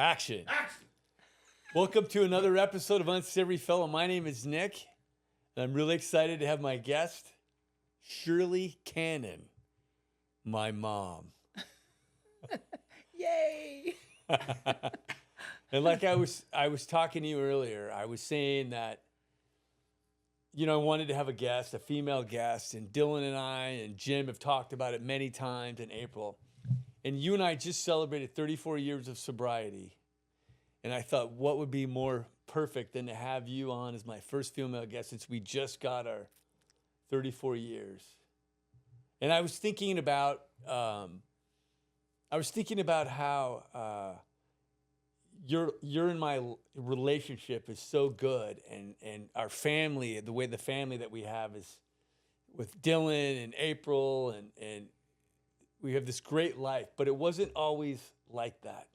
Action. Welcome to another episode of Unsavory Fellow. My name is Nick, and I'm really excited to have my guest, Shirley Cannon, my mom. Yay! And like I was talking to you earlier, I was saying that, I wanted to have a guest, a female guest, and Dylan and I and Jim have talked about it many times in April. And you and I just celebrated 34 years of sobriety. And I thought, what would be more perfect than to have you on as my first female guest since we just got our 34 years. And I was thinking about how your and my relationship is so good, and our family, the way the family that we have is with Dylan and April, and we have this great life, but it wasn't always like that.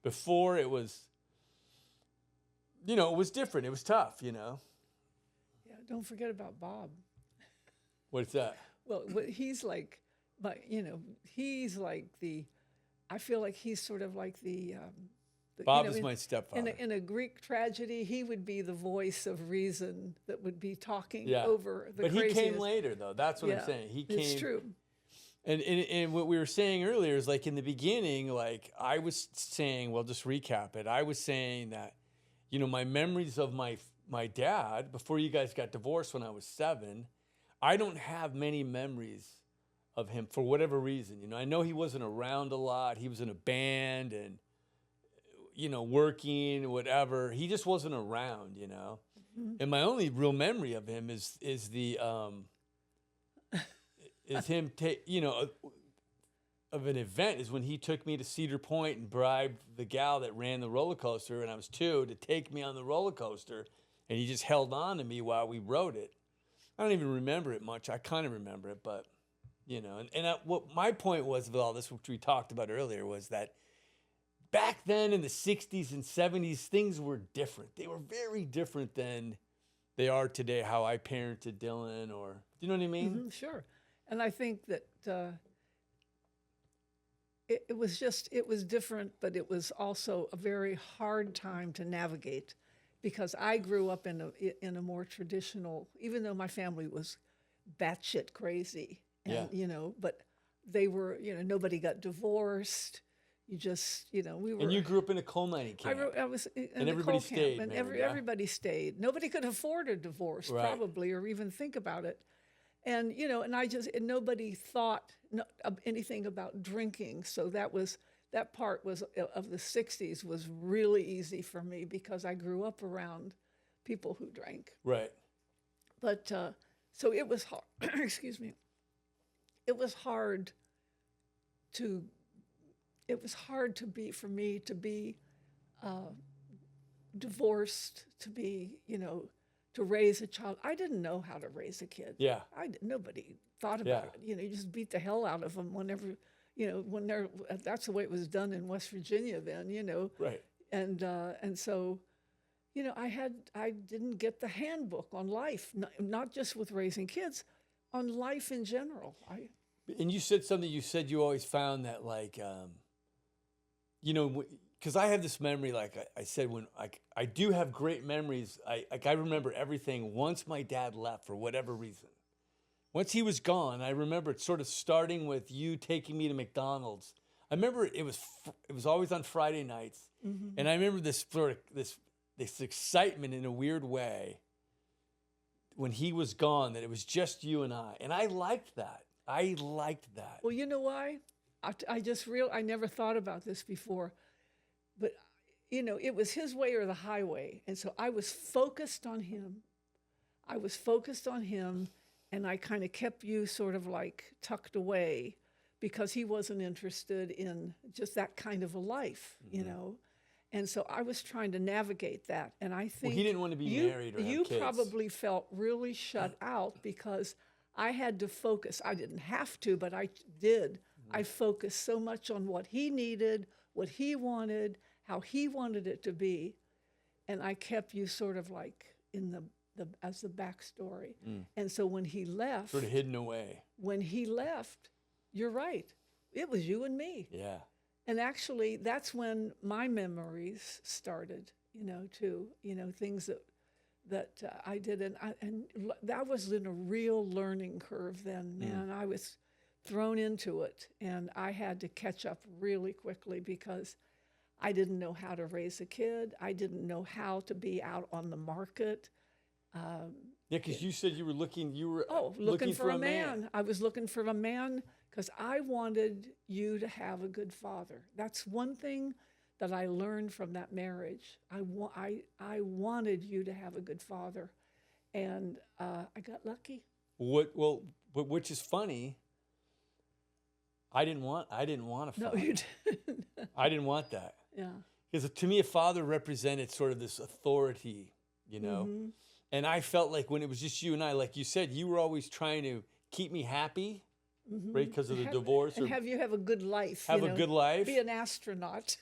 Before it was, it was different. It was tough, Yeah, don't forget about Bob. What's that? Well, he's like, but he's like I feel like he's sort of like Bob is my stepfather. In a Greek tragedy, he would be the voice of reason that would be talking over the craziness. But he came later, though. That's what I'm saying. He came. It's true. And what we were saying earlier is, like, in the beginning, like, I was saying, well, just recap it. I was saying that, my memories of my dad, before you guys got divorced when I was 7, I don't have many memories of him for whatever reason. I know he wasn't around a lot. He was in a band and, working, whatever. He just wasn't around, Mm-hmm. And my only real memory of him is him of an event is when he took me to Cedar Point and bribed the gal that ran the roller coaster, and I was 2, to take me on the roller coaster, and he just held on to me while we rode it. I don't even remember it much. I kind of remember it, but, what my point was with all this, which we talked about earlier, was that back then in the 60s and 70s, things were different. They were very different than they are today, how I parented Dylan, or, do you know what I mean? Mm-hmm, sure. And I think that it was different, but it was also a very hard time to navigate, because I grew up in a more traditional, even though my family was batshit crazy, and but they were, nobody got divorced. You just, we were. And you grew up in a coal mining camp. I was in and the everybody coal stayed, camp, and everybody stayed. Nobody could afford a divorce, Right. probably, or even think about it. And, and nobody thought of anything about drinking. So that part was of the 60s was really easy for me, because I grew up around people who drank. Right. But, so it was hard, excuse me. It was hard for me to be divorced, to be, to raise a child. I didn't know how to raise a kid. Yeah. Nobody thought about it. You just beat the hell out of them whenever, that's the way it was done in West Virginia then, Right. And so, I didn't get the handbook on life, not just with raising kids, on life in general. And you said something. You said you always found that, like, because I have this memory, like I said, when I do have great memories. I remember everything once my dad left for whatever reason. Once he was gone, I remember it sort of starting with you taking me to McDonald's. I remember it was always on Friday nights, Mm-hmm. and I remember this sort of this excitement in a weird way when he was gone, that it was just you and I liked that. Well, you know why? I never thought about this before, but, it was his way or the highway. And so I was focused on him. And I kind of kept you sort of like tucked away, because he wasn't interested in just that kind of a life, Mm-hmm. And so I was trying to navigate that. And I think he didn't want to be married or have you kids. probably felt really shut out, because I had to focus. I didn't have to, but I did. I focused so much on what he needed, what he wanted, how he wanted it to be, and I kept you sort of like in the as the backstory. And so when he left, Sort of hidden away. when he left, you're right. It was you and me. Yeah. And actually, that's when my memories started, too, things that I did. And that was in a real learning curve then, man. I was thrown into it, and I had to catch up really quickly because I didn't know how to raise a kid. I didn't know how to be out on the market. Yeah, because you said you were looking Looking for a man. I was looking for a man because I wanted you to have a good father. That's one thing that I learned from that marriage. I wanted you to have a good father, and I got lucky. But which is funny. I didn't want a father. No, you didn't. I didn't want that. Yeah. Because to me, a father represented sort of this authority, Mm-hmm. And I felt like when it was just you and I, like you said, you were always trying to keep me happy, right? Because of the divorce. And have you have a good life. Have a good life. Be an astronaut.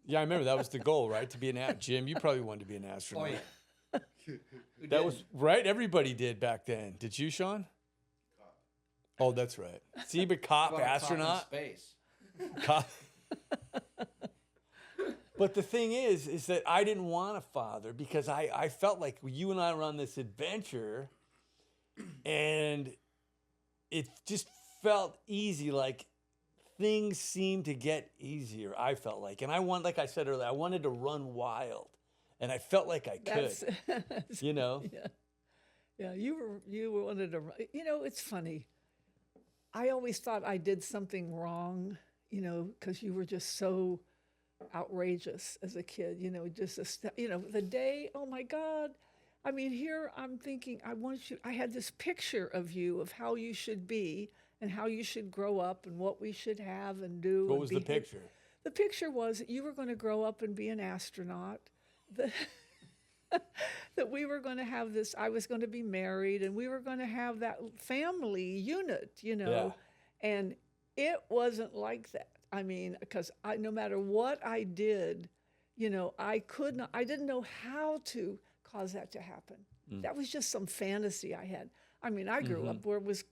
Yeah, I remember that was the goal, right? To be an astronaut. Jim, you probably wanted to be an astronaut. Oh, yeah. That was right. Everybody did back then. Did you, Sean? Oh, that's right. See, but cop, astronaut. Space. Cop. But the thing is that I didn't want a father because I felt like you and I were on this adventure and it just felt easy. Like things seemed to get easier, I felt like. And like I said earlier, I wanted to run wild and I felt like I could, Yeah. Yeah, you wanted to, it's funny. I always thought I did something wrong, because you were just so outrageous as a kid, just the day, oh my God. I mean, here I'm thinking, I had this picture of you, of how you should be and how you should grow up and what we should have and do. What was the picture? The picture was that you were going to grow up and be an astronaut, that we were going to have this, I was going to be married and we were going to have that family unit, Yeah. and it wasn't like that. I mean, because no matter what I did, I didn't know how to cause that to happen. That was just some fantasy I had. I mean, I grew up where it was,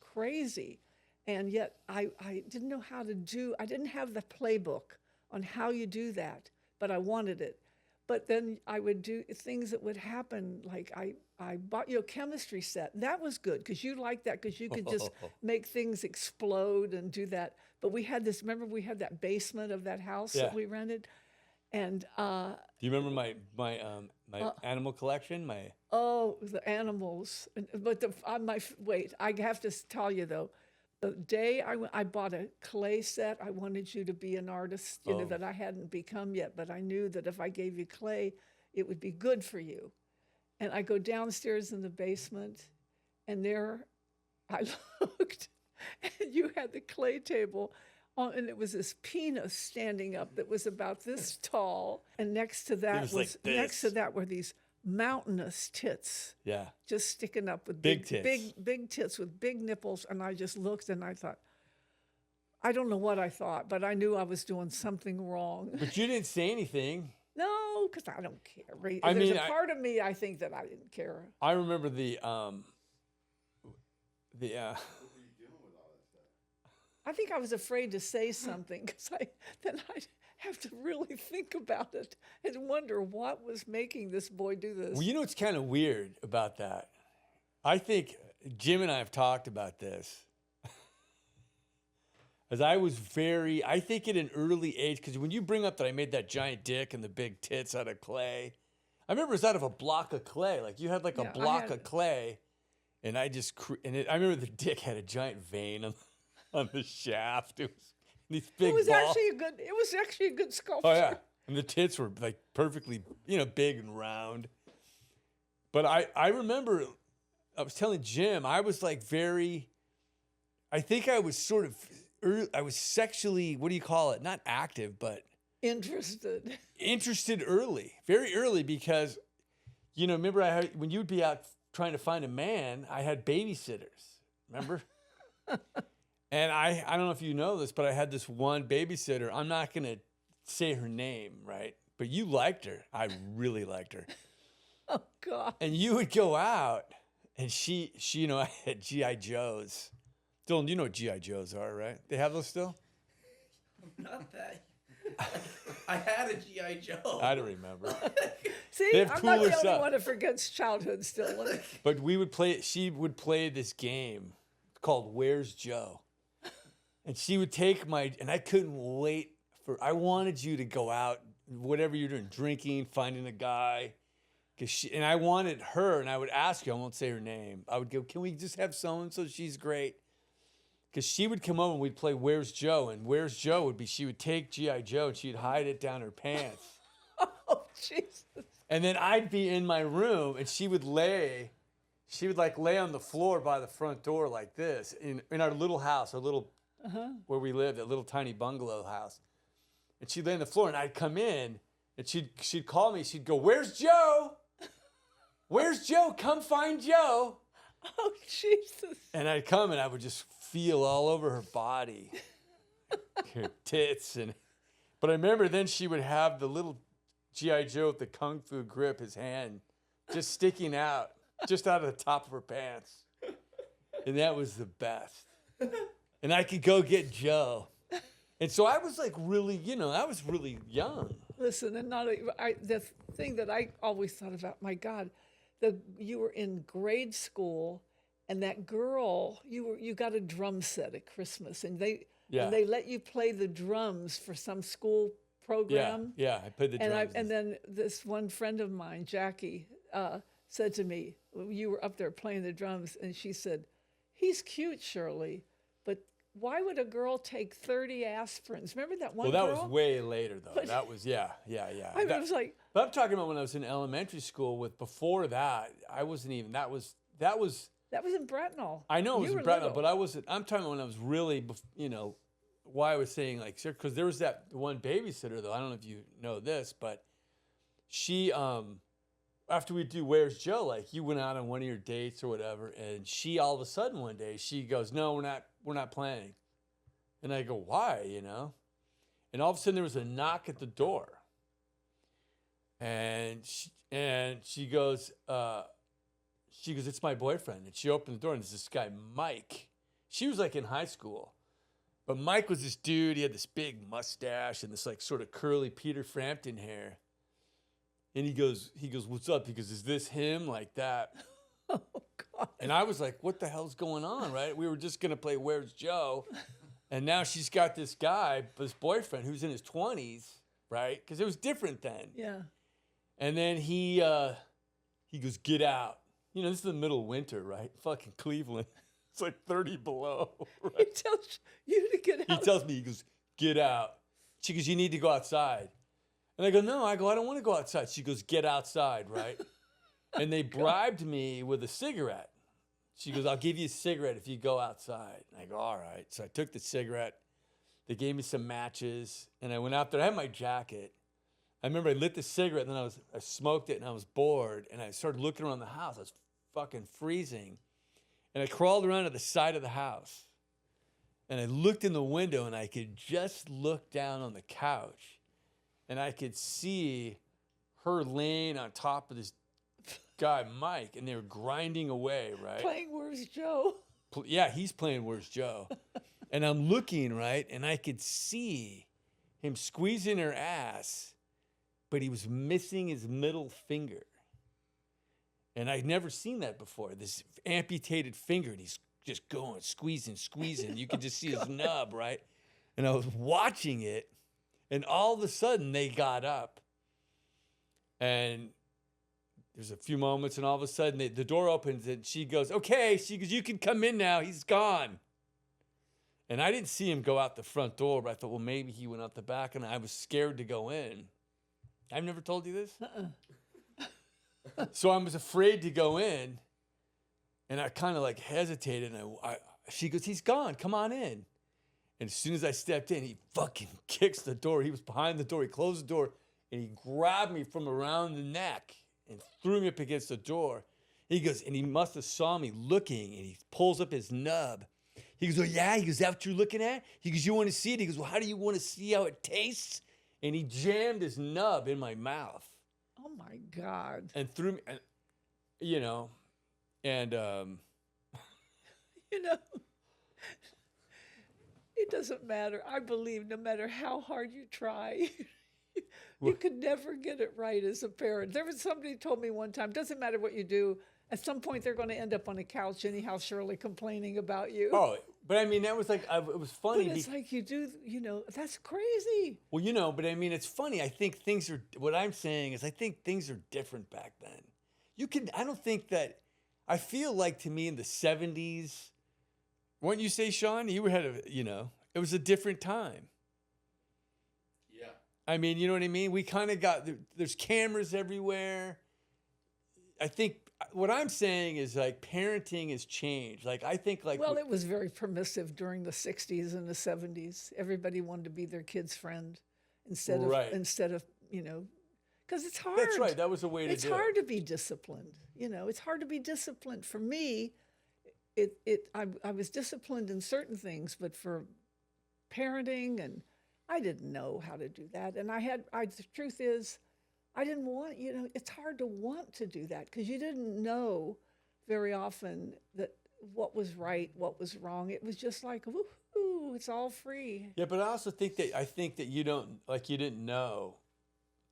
crazy. And yet I didn't know how to I didn't have the playbook on how you do that, but I wanted it. But then I would do things that would happen, like I bought you a chemistry set. That was good because you liked that because you could just make things explode and do that. But we had remember we had that basement of that house that we rented? And do you remember my animal collection? the animals. But wait, I have to tell you though, the day I bought a clay set, I wanted you to be an artist, that I hadn't become yet, but I knew that if I gave you clay, it would be good for you. And I go downstairs in the basement, and there I looked, and you had the clay table on, and it was this penis standing up that was about this tall, and next to that were these mountainous tits. Yeah. Just sticking up with big tits. Big tits with big nipples. And I just looked and I thought, I don't know what I thought, but I knew I was doing something wrong. But you didn't say anything. No, because I don't care. There's a part of me, I think, that I didn't care. I remember the I think I was afraid to say something because then I'd have to really think about it and wonder what was making this boy do this. Well, you know what's kind of weird about that? I think Jim and I have talked about this. As I think at an early age, because when you bring up that I made that giant dick and the big tits out of clay, I remember it was out of a block of clay. Like you had like a block of clay, and I remember the dick had a giant vein on the shaft. It was these big balls. It was actually a good sculpture. Oh yeah, and the tits were like perfectly, big and round. But I remember, I was telling Jim, I was like I think I was sort of, I was sexually, what do you call it? Not active, but interested early, very early, because, remember when you'd be out trying to find a man, I had babysitters. Remember? And I don't know if you know this, but I had this one babysitter. I'm not going to say her name, right? But you liked her. I really liked her. Oh, God. And you would go out, and she I had G.I. Joes. Dylan, you know what G.I. Joes are, right? They have those still? Not that. I had a G.I. Joe. I don't remember. See, They have I'm not cooler the only stuff. one that forgets childhood still. But we would play. She would play this game called "Where's Joe," and she would take my. And I couldn't wait for. I wanted you to go out, whatever you're doing, drinking, finding a guy, and I wanted her. And I would ask you. I won't say her name. I would go. Can we just have so and so? She's great. Because she would come over and we'd play "Where's Joe," and "Where's Joe" would be she would take G.I. Joe and she'd hide it down her pants. Oh, Jesus. And then I'd be in my room and she would lay on the floor by the front door like this in our little house, our little, where we lived, that little tiny bungalow house. And she'd lay on the floor and I'd come in and she'd call me. She'd go, "Where's Joe? Where's Joe? Come find Joe." Oh, Jesus. And I'd come and I would just feel all over her body, her tits. But I remember then she would have the little G.I. Joe with the Kung Fu grip, his hand just sticking out, just out of the top of her pants. And that was the best. And I could go get Joe. And so I was like really, I was really young. Listen, and the thing that I always thought about, my God, you were in grade school, and that girl, you got a drum set at Christmas, and they let you play the drums for some school program. Yeah, I played the drums. And then this one friend of mine, Jackie, said to me, you were up there playing the drums, and she said, "He's cute, Shirley, but why would a girl take 30 aspirins?" Remember that one Well, that girl? was way later, though. But- That was, yeah. I was like, But I'm talking about when I was in elementary school. Before that, I wasn't even. That was. that was in Bretnall. I know it was You in were Bretnall, little. but I wasn't. I'm talking about when I was really, why I was saying like, because there was that one babysitter though. I don't know if you know this, but she, after we do "Where's Joe," like you went out on one of your dates or whatever, and she all of a sudden one day she goes, "No, we're not playing," and I go, "Why?" And all of a sudden there was a knock at the door, and she goes, "It's my boyfriend." And she opened the door, and it's this guy, Mike. She was like in high school, but Mike was this dude. He had this big mustache and this like sort of curly Peter Frampton hair. And he goes, "What's up?" He goes, "Is this him?" Like that. Oh, God. And I was like, what the hell's going on, right? We were just going to play "Where's Joe?" And now she's got this guy, this boyfriend, who's in his 20s, right? Because it was different then. Yeah. And then he goes, "Get out." This is the middle of winter, right? Fucking Cleveland. It's like 30 below, He right? tells you to get out. He tells me, he goes, "Get out." She goes, "You need to go outside." And I go, "No." I go, "I don't want to go outside." She goes, "Get outside," right? And they bribed me with a cigarette. She goes, "I'll give you a cigarette if you go outside." And I go, "All right." So I took the cigarette. They gave me some matches, and I went out there. I had my jacket. I remember I lit the cigarette, and then I smoked it, and I was bored, and I started looking around the house. I was fucking freezing. And I crawled around to the side of the house, and I looked in the window, and I could just look down on the couch, and I could see her laying on top of this guy, Mike, and they were grinding away, right? Playing "Where's Joe?" Yeah, he's playing "Where's Joe?" And I'm looking, right, and I could see him squeezing her ass, but he was missing his middle finger. And I'd never seen that before, this amputated finger, and he's just going, squeezing. You could just see his nub, right? And I was watching it, and all of a sudden they got up. And there's a few moments, and all of a sudden the door opens, and she goes, "Okay." She goes, "You can come in now. He's gone." And I didn't see him go out the front door, but I thought, well, maybe he went out the back, and I was scared to go in. I've never told you this? So I was afraid to go in, and I kind of like hesitated, and she goes, "He's gone. Come on in." And as soon as I stepped in, he fucking kicks the door. He was behind the door. He closed the door, and he grabbed me from around the neck and threw me up against the door. He goes, and he must have saw me looking, and he pulls up his nub. He goes, "Oh, yeah?" He goes, "Is that what you're looking at?" He goes, "You want to see it?" He goes, "Well, how do you want to see how it tastes?" And he jammed his nub in my mouth. Oh, my God. And threw me, and, You know, It doesn't matter. I believe no matter how hard you try, you could never get it right as a parent. There was somebody who told me one time, doesn't matter what you do, at some point they're going to end up on a couch anyhow, Shirley, complaining about you. Oh, but I mean, that was like, it was funny. But it's like you do, that's crazy. Well, but I mean, it's funny. I think what I'm saying is I think things are different back then. I don't think that, I feel like to me in the 70s, wouldn't you say, Sean, it was a different time. Yeah. I mean, you know what I mean? We kind of there's cameras everywhere. I think what I'm saying is like parenting has changed. Like, I think like. Well, it was very permissive during the 60s and the 70s. Everybody wanted to be their kid's friend instead of, because it's hard. That's right. That was a way to do it. It's hard to be disciplined. It's hard to be disciplined. For me, I was disciplined in certain things, but for parenting, and I didn't know how to do that. And the truth is, I didn't want, it's hard to want to do that because you didn't know very often that what was right, what was wrong. It was just like, woohoo, it's all free. Yeah, but I also think that you didn't know.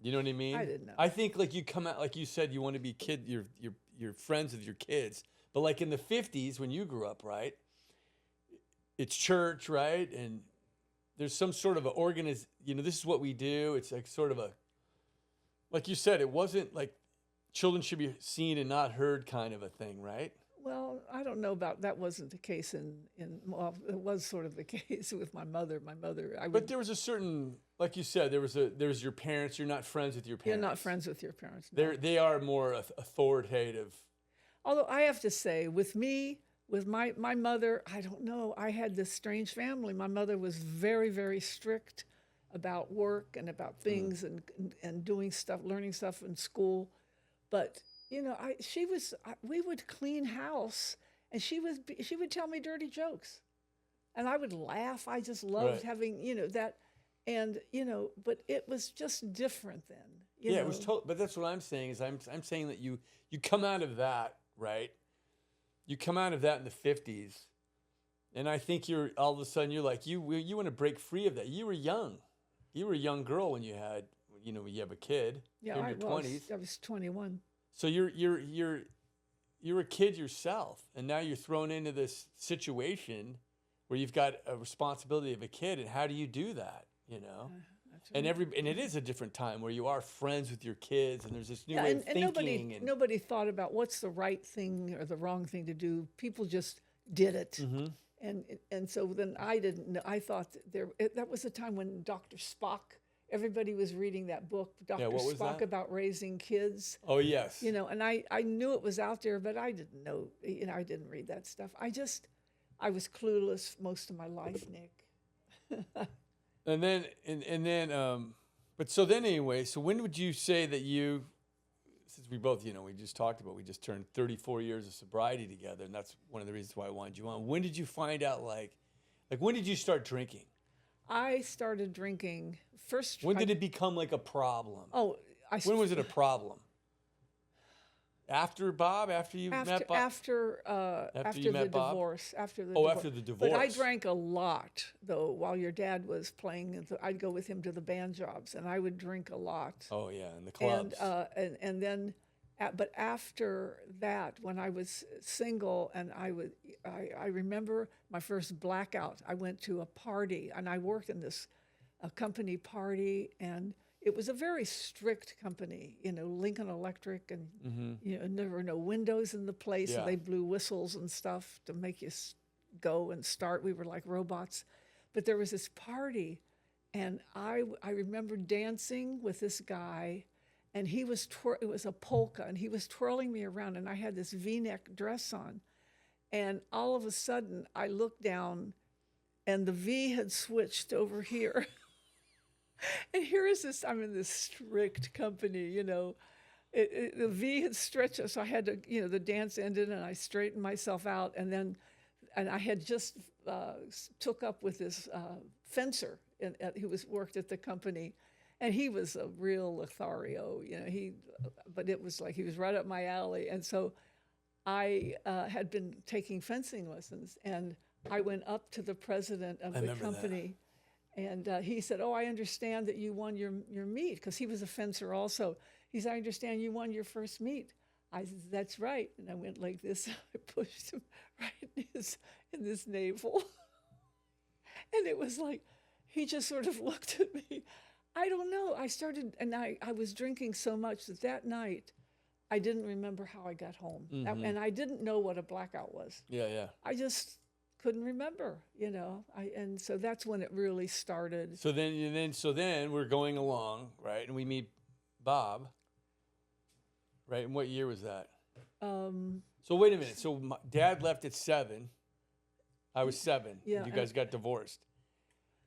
You know what I mean? I didn't know. I think like you come out, like you said, you want to be you're friends with your kids. But like in the 50s when you grew up, right? It's church, right? And there's some sort of this is what we do. It's like sort of like you said, it wasn't like children should be seen and not heard kind of a thing, right? Well, I don't know about that. Wasn't the case well, it was sort of the case with my mother. But there was a certain, like you said, there's your parents. You're not friends with your parents. You're not friends with your parents. No. They are more authoritative. Although I have to say, with me, with my mother, I don't know. I had this strange family. My mother was very, very strict about work and about things and doing stuff, learning stuff in school. But we would clean house, and she would tell me dirty jokes, and I would laugh. I just loved having that, and but it was just different then. It was but that's what I'm saying is I'm saying that you come out of that, right? You come out of that in the 50s, and I think you're all of a sudden you're like you want to break free of that. You were young. You were a young girl when you had, when you have a kid. Yeah, in your 20s. I was 21. So you're a kid yourself, and now you're thrown into this situation where you've got a responsibility of a kid, and how do you do that? That's right. And it is a different time where you are friends with your kids, and there's this new way of thinking. And nobody thought about what's the right thing or the wrong thing to do. People just did it. Mm-hmm. And so then I didn't know. I thought that was the time when Dr. Spock, everybody was reading that book, Dr. Spock, about raising kids. Oh, yes. And I knew it was out there, but I didn't know, I didn't read that stuff. I was clueless most of my life, Nick. And then, but so then anyway, so when would you say that since we both, we just talked about, we just turned 34 years of sobriety together, and that's one of the reasons why I wanted you on. When did you find out, like when did you start drinking? I started drinking first. When did it become like a problem? Oh, when was it a problem? After Bob? After you met Bob? After you met the Bob? divorce. After the Oh, divorce. after the divorce. But I drank a lot, though, while your dad was playing. I'd go with him to the band jobs, and I would drink a lot. Oh, yeah, in the clubs. And then, but after that, when I was single, and I remember my first blackout. I went to a party, and I worked in a company party, and it was a very strict company, Lincoln Electric, and and there were no windows in the place, so they blew whistles and stuff to make you go and start. We were like robots, but there was this party, and I remember dancing with this guy, and it was a polka, and he was twirling me around, and I had this V-neck dress on, and all of a sudden I looked down, and the V had switched over here. And here is this, I'm in this strict company, the V had stretched, so I had to, the dance ended, and I straightened myself out, and I had just took up with this fencer who worked at the company, and he was a real Lothario, but it was like he was right up my alley, and so I had been taking fencing lessons, and I went up to the president of I the remember that. company, and he said, "Oh, I understand that you won your meet," because he was a fencer also. He said, "I understand you won your first meet." I said, "That's right," and I went like this. I pushed him right in this navel, and it was like he just sort of looked at me. I don't know. I started, and I was drinking so much that night I didn't remember how I got home, and I didn't know what a blackout was. Yeah, yeah. I just couldn't remember, and so that's when it really started. So then we're going along, right? And we meet Bob, right? And what year was that? So wait a minute. So my dad left at 7. I was 7. Yeah, You guys got divorced,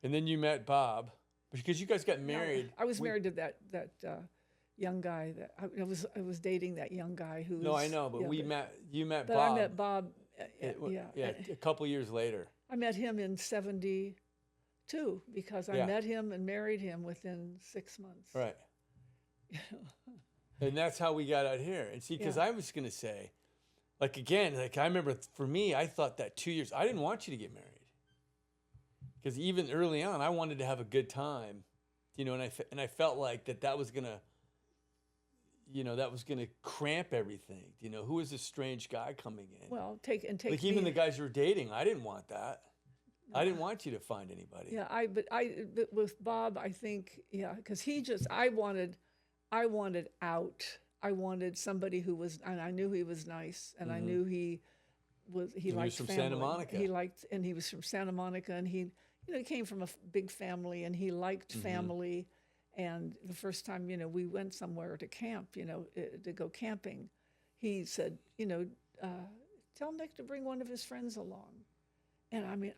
and then you met Bob because you guys got married. I was married to that young guy that I was dating that young guy who. No, I know, but you met but Bob. I met Bob. A couple years later. I met him in '72 because I met him and married him within 6 months. Right. And that's how we got out here. And see, because I was going to say, like, again, like I remember for me, I thought that 2 years, I didn't want you to get married. Because even early on, I wanted to have a good time, and I felt like that was going to, that was going to cramp everything. Who was this strange guy coming in? Well, take like even the guys you were dating, I didn't want that. I didn't want you to find anybody. Yeah, but with Bob, I think, because I wanted out. I wanted somebody who was, and I knew he was nice, and I knew he liked from family. Santa Monica. And he was from Santa Monica, and he came from a big family, and he liked family. And the first time, we went somewhere to camp, to go camping, he said, tell Nick to bring one of his friends along. And I mean,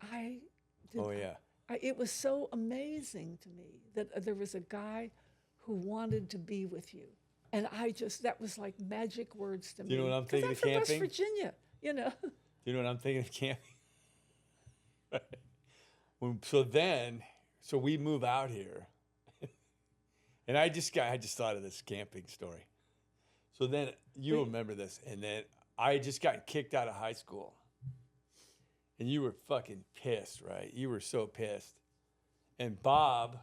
it was so amazing to me that there was a guy who wanted to be with you. And that was like magic words to me. Do you know what I'm thinking of camping? I'm from West Virginia, Do you know what I'm thinking of camping? So we move out here. And I just thought of this camping story. So then you remember this, and then I just got kicked out of high school. And you were fucking pissed, right? You were so pissed. And Bob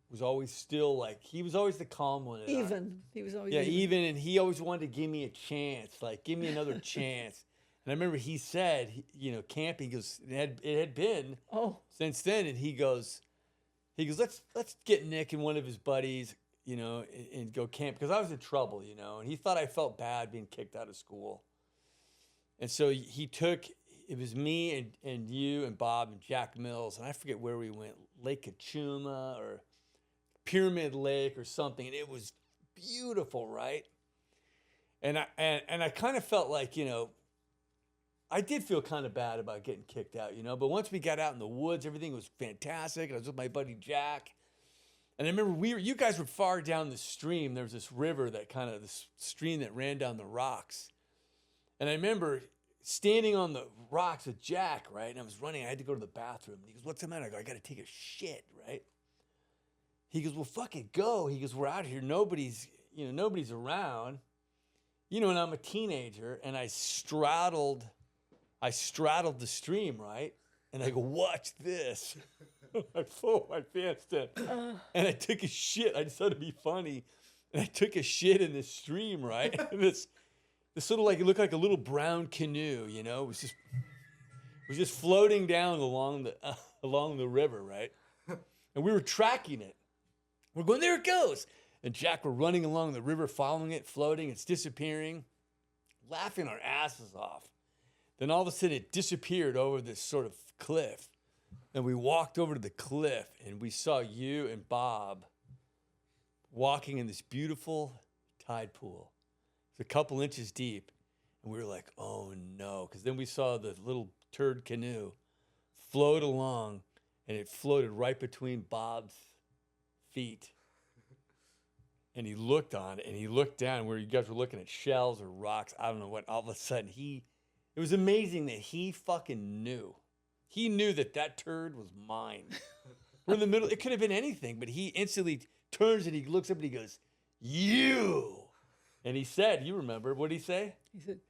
was always still like, he was always the calm one. He was always even, and he always wanted to give me a chance, like give me another chance. And I remember he said, camping, because it had been since then, and he goes, let's get Nick and one of his buddies, and go camp, because I was in trouble, and he thought I felt bad being kicked out of school. And so it was me and you and Bob and Jack Mills, and I forget where we went, Lake Kachuma or Pyramid Lake or something, and it was beautiful, right? And I kind of felt like, I did feel kind of bad about getting kicked out, but once we got out in the woods, everything was fantastic. And I was with my buddy Jack. And I remember you guys were far down the stream. There was this river this stream that ran down the rocks. And I remember standing on the rocks with Jack, right? And I was running. I had to go to the bathroom. And he goes, "What's the matter?" I go, "I got to take a shit," right? He goes, "Well, fucking go." He goes, "We're out here. Nobody's around." And I'm a teenager, and I straddled the stream, right? And I go, "Watch this." I pulled my pants down. And I took a shit. I just thought it'd be funny. And I took a shit in this stream, right? And this sort of it looked like a little brown canoe, It was just floating down along the river, right? And we were tracking it. We're going, "There it goes." And Jack were running along the river, following it, floating. It's disappearing, laughing our asses off. Then all of a sudden it disappeared over this sort of cliff. And we walked over to the cliff, and we saw you and Bob walking in this beautiful tide pool. It's a couple inches deep. And we were like, "Oh no." Because then we saw the little turd canoe float along, and it floated right between Bob's feet. And he looked on it, and he looked down where you guys were looking at shells or rocks. I don't know what. All of a sudden, it was amazing that he fucking knew. He knew that turd was mine. We're in the middle. It could have been anything, but he instantly turns and he looks up and he goes, "You." And he said, you remember, what did he say? He said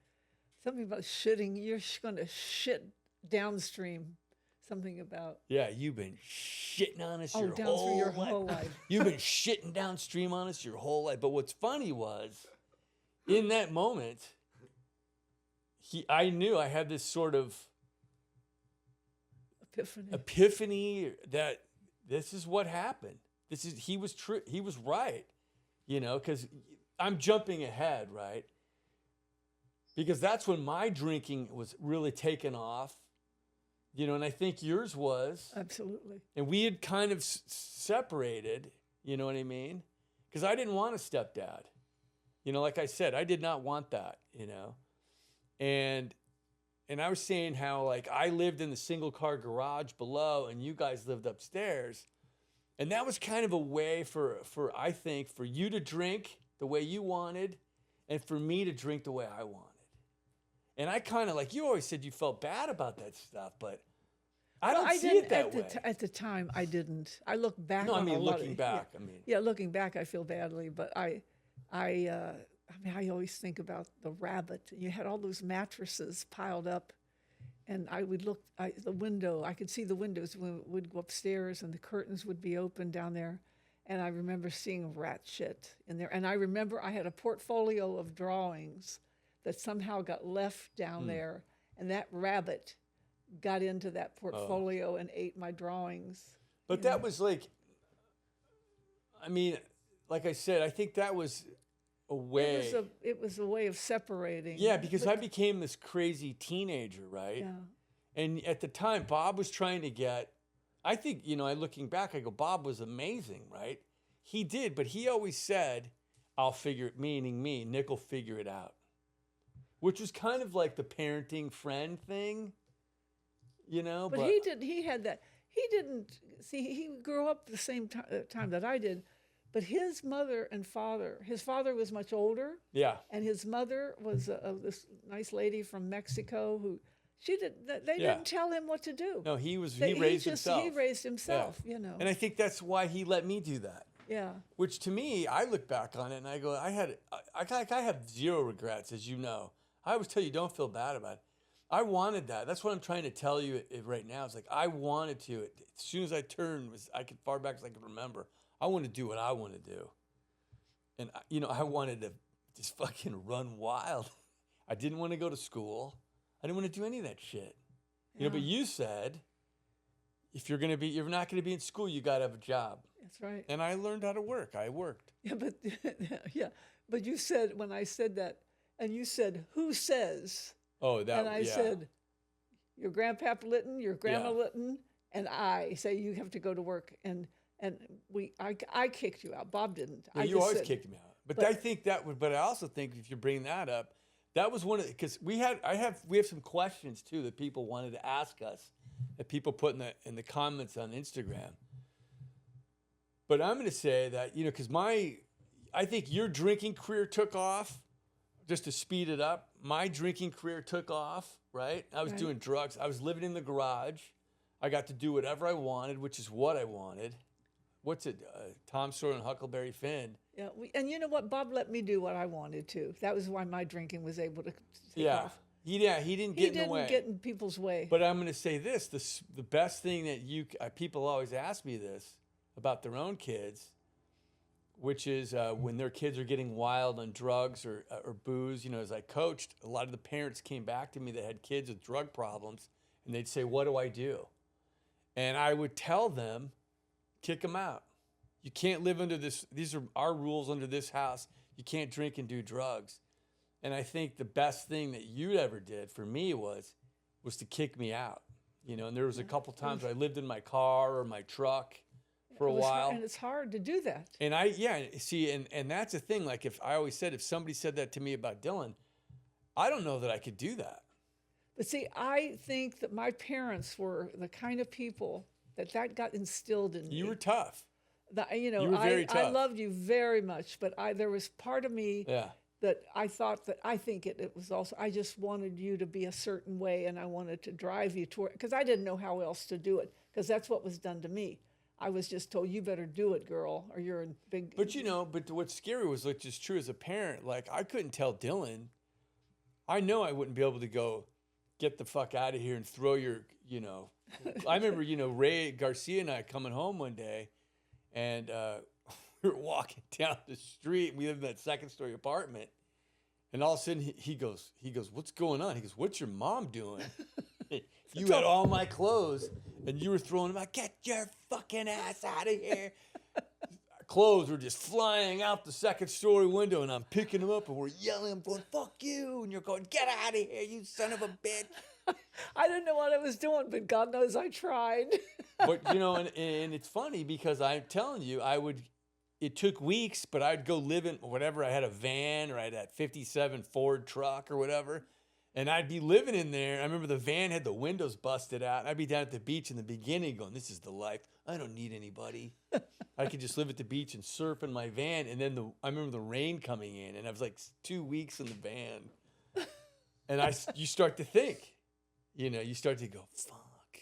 something about shitting. You're going to shit downstream, something about Yeah, you've been shitting on us your down whole through your life. whole life. You've been shitting downstream on us your whole life. But what's funny was, in that moment, I knew I had this sort of epiphany that this is what happened. He was true. He was right, because I'm jumping ahead, right? Because that's when my drinking was really taken off, and I think yours was. Absolutely. And we had kind of separated, you know what I mean? Because I didn't want a stepdad. Like I said, I did not want that, And I was saying how, like, I lived in the single car garage below and you guys lived upstairs. And that was kind of a way for I think, for you to drink the way you wanted and for me to drink the way I wanted. And I kind of, like, you always said you felt bad about that stuff, but I don't see it that way. At the time, I didn't. I look back no, on I mean, a lot looking of, back, yeah, I mean. Yeah, looking back, I feel badly, but I always think about the rabbit. You had all those mattresses piled up, and I would look the window. I could see the windows when we'd go upstairs, and the curtains would be open down there. And I remember seeing rat shit in there. And I remember I had a portfolio of drawings that somehow got left down there, and that rabbit got into that portfolio and ate my drawings. But that was like, I mean, like I said, I think that was a way. It was a way of separating. Yeah, because I became this crazy teenager, right? Yeah. And at the time, Bob was trying to get, I think, looking back, I go, Bob was amazing, right? He did, but he always said, I'll figure it, meaning me, Nick will figure it out. Which was kind of like the parenting friend thing, But he had that. He didn't, see, he grew up the same time that I did, but his mother and father, his father was much older. Yeah. And his mother was this nice lady from Mexico who, they didn't tell him what to do. No, he raised himself. He raised himself, And I think that's why he let me do that. Yeah. Which to me, I look back on it and I go, I have zero regrets, as you know. I always tell you, don't feel bad about it. I wanted that. That's what I'm trying to tell you right now. It's like I wanted to. As soon as I turned, I could far back as I could remember. I want to do what I want to do. And, I wanted to just fucking run wild. I didn't want to go to school. I didn't want to do any of that shit. But you said, if you're not going to be in school, you got to have a job. That's right. And I learned how to work. I worked. Yeah, but you said, when I said that, and you said, who says? Oh, that. And I said, your grandpap Litton, your grandma Litton, and I say you have to go to work. And I kicked you out. Bob didn't. Yeah, you always kicked me out. But I think but I also think if you're bringing that up, that was one of because we have some questions too that people wanted to ask us, that people put in the comments on Instagram. But I'm going to say that, because I think your drinking career took off. Just to speed it up, my drinking career took off, right? I was doing drugs. I was living in the garage. I got to do whatever I wanted, which is what I wanted. What's it? Tom Sawyer and Huckleberry Finn. Yeah, and you know what? Bob let me do what I wanted to. That was why my drinking was able to take off. He didn't get in the way. He didn't get in people's way. But I'm going to say this. The best thing that people always ask me this about their own kids, which is when their kids are getting wild on drugs or booze. As I coached, a lot of the parents came back to me that had kids with drug problems, and they'd say, what do I do? And I would tell them, kick them out. You can't live under this. These are our rules under this house. You can't drink and do drugs. And I think the best thing that you ever did for me was to kick me out. And there was a couple times where I lived in my car or my truck for a while. And it's hard to do that. And and that's the thing. Like if somebody said that to me about Dylan, I don't know that I could do that. But see, I think that my parents were the kind of people that got instilled in me. You were tough. You were very tough. I loved you very much, but there was part of me that I thought that I think it was also, I just wanted you to be a certain way, and I wanted to drive you toward, because I didn't know how else to do it, because that's what was done to me. I was just told, you better do it, girl, or you're in big... But but what's scary was, which is true as a parent, like I couldn't tell Dylan, I know I wouldn't be able to go get the fuck out of here and throw your, you know. I remember, you know, Ray Garcia and I coming home one day, and we were walking down the street. We lived in that second-story apartment, and all of a sudden he goes, "What's going on?" He goes, "What's your mom doing?" You had all my clothes, and you were throwing them out. Get your fucking ass out of here. Clothes were just flying out the second-story window, and I'm picking them up, and we're yelling. I'm going, "Fuck you!" And you're going, "Get out of here, you son of a bitch!" I didn't know what I was doing, but God knows I tried. But you know, and it's funny because I'm telling you, it took weeks, but I'd go live in whatever. I had a van, or I had that '57 Ford truck or whatever. And I'd be living in there. I remember the van had the windows busted out. And I'd be down at the beach in the beginning going, "This is the life. I don't need anybody. I could just live at the beach and surf in my van." And then I remember the rain coming in, and I was like 2 weeks in the van. And you start to think, you know, you start to go, fuck.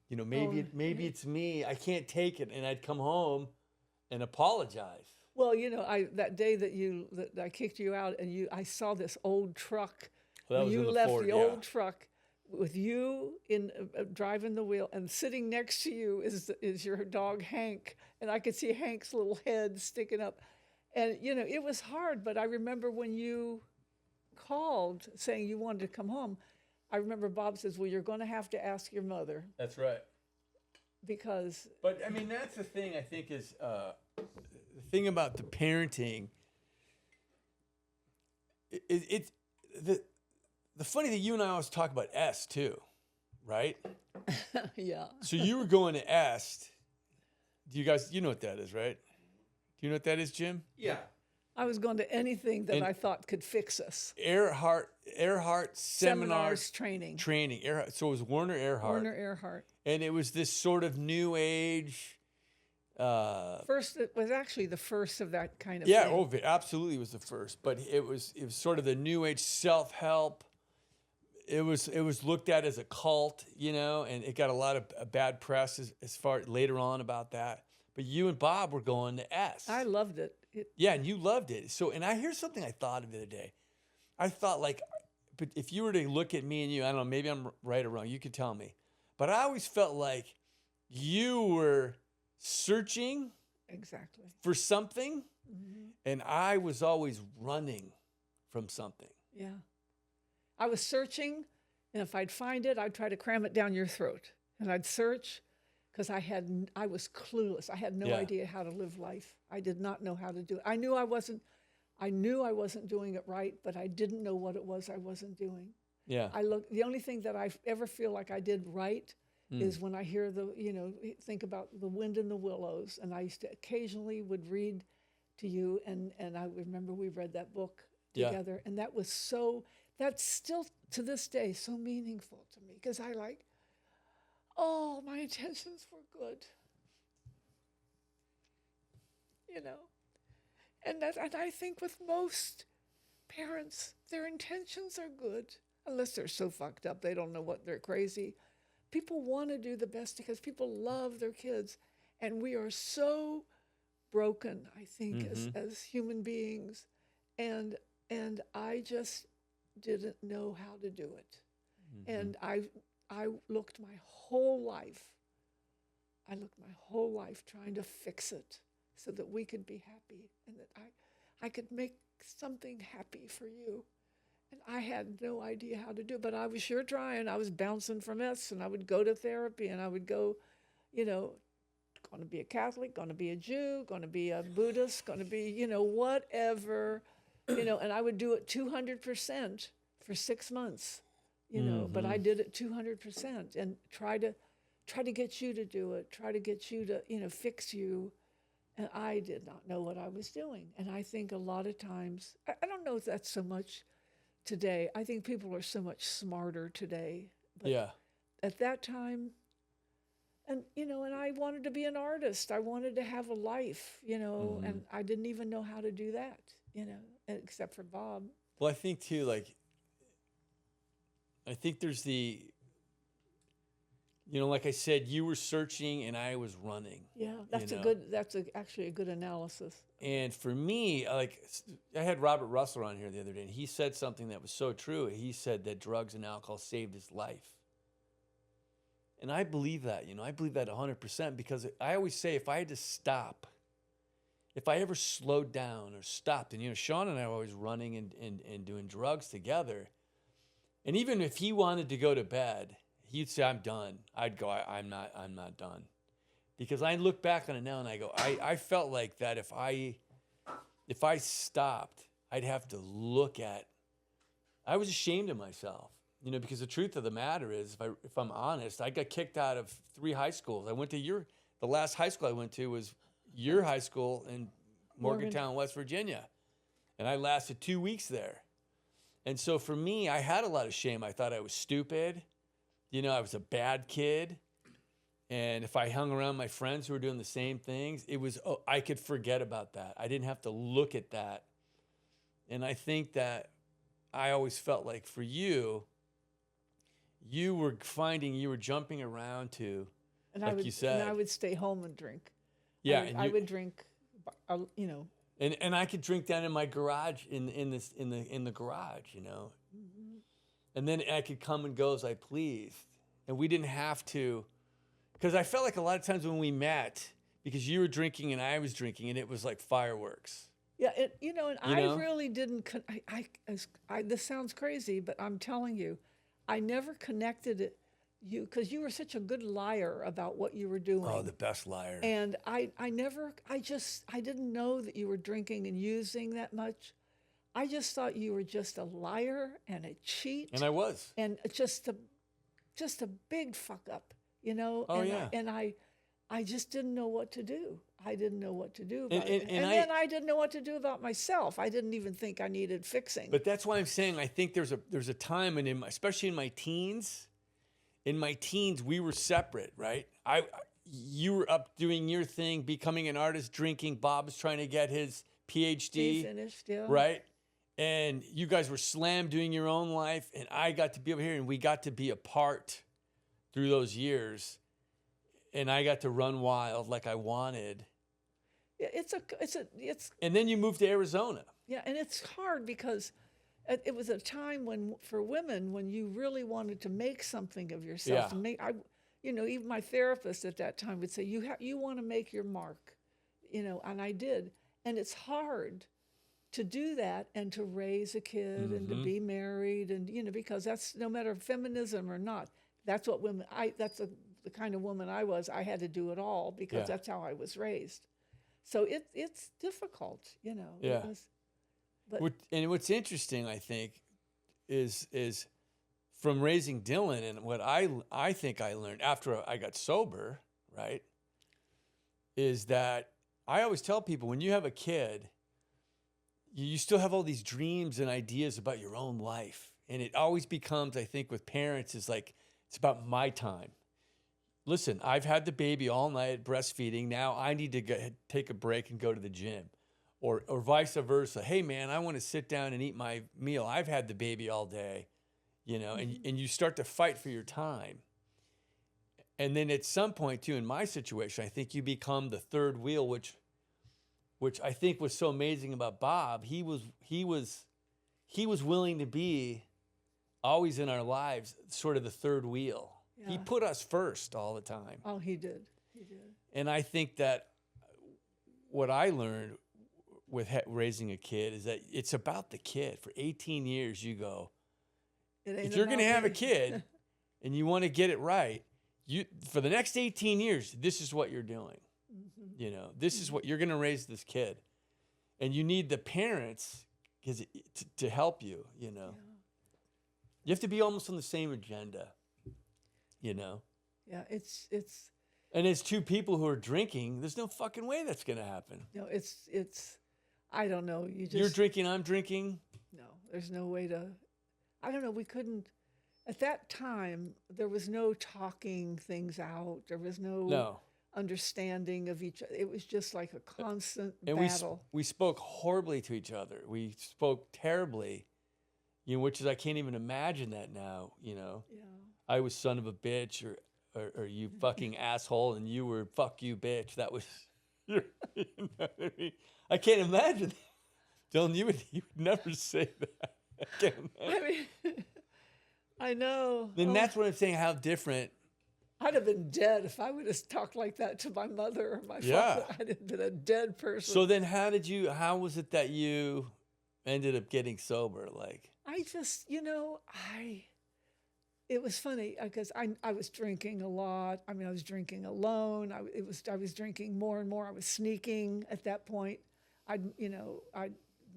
You know, maybe it's me. I can't take it. And I'd come home and apologize. Well, you know, that day that I kicked you out, and I saw this old truck. Well, that was you in the left Ford, the old truck with you in driving the wheel, and sitting next to you is your dog Hank, and I could see Hank's little head sticking up, and you know it was hard. But I remember when you called saying you wanted to come home, I remember Bob says, "Well, you're going to have to ask your mother." That's right. Because. But I mean, that's the thing. I think is the thing about the parenting. It's the funny thing, you and I always talk about S too, right? Yeah. So you were going to S. Do you guys, you know what that is, right? Do you know what that is, Jim? Yeah. I was going to anything that I thought could fix us. Earhart Seminars training. Earhart. So it was Werner Earhart. Werner Earhart. And it was this sort of new age. It was actually the first of that kind of yeah, thing. it absolutely was the first. But it was sort of the new age self-help. It was looked at as a cult, you know, and it got a lot of bad press as far later on about that. But you and Bob were going to S. I loved it. Yeah, and you loved it. So, and here's something I thought of the other day. I thought, like, but if you were to look at me and you, I don't know, maybe I'm right or wrong. You could tell me. But I always felt like you were searching Exactly. for something, and I was always running from something. Yeah. I was searching, and if I'd find it, I'd try to cram it down your throat. And I'd search because I was clueless. I had no idea how to live life. I did not know how to do it. I knew I wasn't doing it right, but I didn't know what it was I wasn't doing. Yeah. The only thing that I ever feel like I did right is when I hear think about the wind in the willows. And I used to occasionally would read to you, and I remember we read that book together, and that's still to this day so meaningful to me, because my intentions were good, you know, and I think with most parents, their intentions are good, unless they're so fucked up they don't know what they're crazy. People want to do the best because people love their kids, and we are so broken, I think, as human beings, and I just didn't know how to do it. And I looked my whole life trying to fix it so that we could be happy, and that I could make something happy for you. And I had no idea how to do it, but I was sure trying. I was bouncing from S, and I would go to therapy, and I would go, going to be a Catholic, going to be a Jew, going to be a Buddhist, going to be, whatever, and I would do it 200% for 6 months, but I did it 200% and try to get you to do it, try to get you to, fix you. And I did not know what I was doing. And I think a lot of times, I don't know if that's so much today. I think people are so much smarter today. But at that time, and I wanted to be an artist. I wanted to have a life, and I didn't even know how to do that, except for Bob. Well, I think too, I think there's You know, like I said, you were searching and I was running. Yeah, that's you a know? good. Actually a good analysis. And for me, like I had Robert Russell on here the other day, and he said something that was so true. He said that drugs and alcohol saved his life. And I believe that, I believe that 100% because I always say if I had to stop, if I ever slowed down or stopped, and Sean and I were always running and doing drugs together. And even if he wanted to go to bed, he'd say, I'm done. I'd go, I'm not done. Because I look back on it now and I go, I felt like that if I stopped, I'd have to look at, I was ashamed of myself, because the truth of the matter is, if I'm honest, I got kicked out of 3 high schools. I went to the last high school I went to was your high school in Morgantown, West Virginia. And I lasted 2 weeks there. And so for me, I had a lot of shame. I thought I was stupid. I was a bad kid. And if I hung around my friends who were doing the same things, I could forget about that. I didn't have to look at that. And I think that I always felt like for you were jumping around to, you said. And I would stay home and drink. Yeah. I would drink, And I could drink down in my garage, in the garage, Mm-hmm. And then I could come and go as I pleased. And we didn't have to. Because I felt like a lot of times when we met, because you were drinking and I was drinking, and it was like fireworks. Yeah, I really didn't. This sounds crazy, but I'm telling you, I never connected it. Because you were such a good liar about what you were doing. Oh, the best liar. And I didn't know that you were drinking and using that much. I just thought you were just a liar and a cheat. And I was. And just a big fuck up. Oh, yeah. And I just didn't know what to do. I didn't know what to do about And it. And then I didn't know what to do about myself. I didn't even think I needed fixing. But that's why I'm saying I think there's a time, and especially in my teens, we were separate, right? You were up doing your thing, becoming an artist, drinking. Bob was trying to get his PhD. He finished, yeah. Right? And you guys were slammed doing your own life, and I got to be over here, and we got to be apart through those years, and I got to run wild like I wanted. Yeah, it's. And then you moved to Arizona. Yeah, and it's hard because it was a time for women when you really wanted to make something of yourself. Yeah. Even my therapist at that time would say, you want to make your mark, and I did. And it's hard to do that and to raise a kid and to be married and, because that's no matter feminism or not. That's what women, that's the kind of woman I was. I had to do it all because that's how I was raised. So it's difficult, Yeah. It was, but And what's interesting, I think, is from raising Dylan, and what I think I learned after I got sober, right, is that I always tell people when you have a kid, you still have all these dreams and ideas about your own life. And it always becomes, I think, with parents, is like, it's about my time. Listen, I've had the baby all night breastfeeding. Now I need to take a break and go to the gym. Or vice versa. Hey, man, I want to sit down and eat my meal. I've had the baby all day, and you start to fight for your time. And then at some point, too, in my situation, I think you become the third wheel, which I think was so amazing about Bob. He was willing to be always in our lives, sort of the third wheel. Yeah. He put us first all the time. Oh, he did. He did. And I think that what I learned with raising a kid is that it's about the kid. For 18 years, you go, if you're going to have a kid and you want to get it right, for the next 18 years, this is what you're doing. This is what you're going to raise this kid. And you need the parents to help you, Yeah. You have to be almost on the same agenda, Yeah, it's. And as two people who are drinking, there's no fucking way that's going to happen. No, it's. I don't know. You're drinking, I'm drinking. No, there's no way to. I don't know. We couldn't. At that time, there was no talking things out. There was no understanding of each other. It was just like a constant battle. We spoke horribly to each other. We spoke terribly, which is, I can't even imagine that now, Yeah. I was son of a bitch, or or you fucking asshole, and you were fuck you, bitch. That was, you know what I mean? I can't imagine. Dylan, you would never say that. I can't imagine. I mean, I know. And Oh, that's what I'm saying. How different. I'd have been dead if I would have talked like that to my mother or my Yeah. father. I'd have been a dead person. So then, how was it that you ended up getting sober? Like, I just, it was funny because I was drinking a lot. I mean, I was drinking alone. I was drinking more and more. I was sneaking at that point. I'd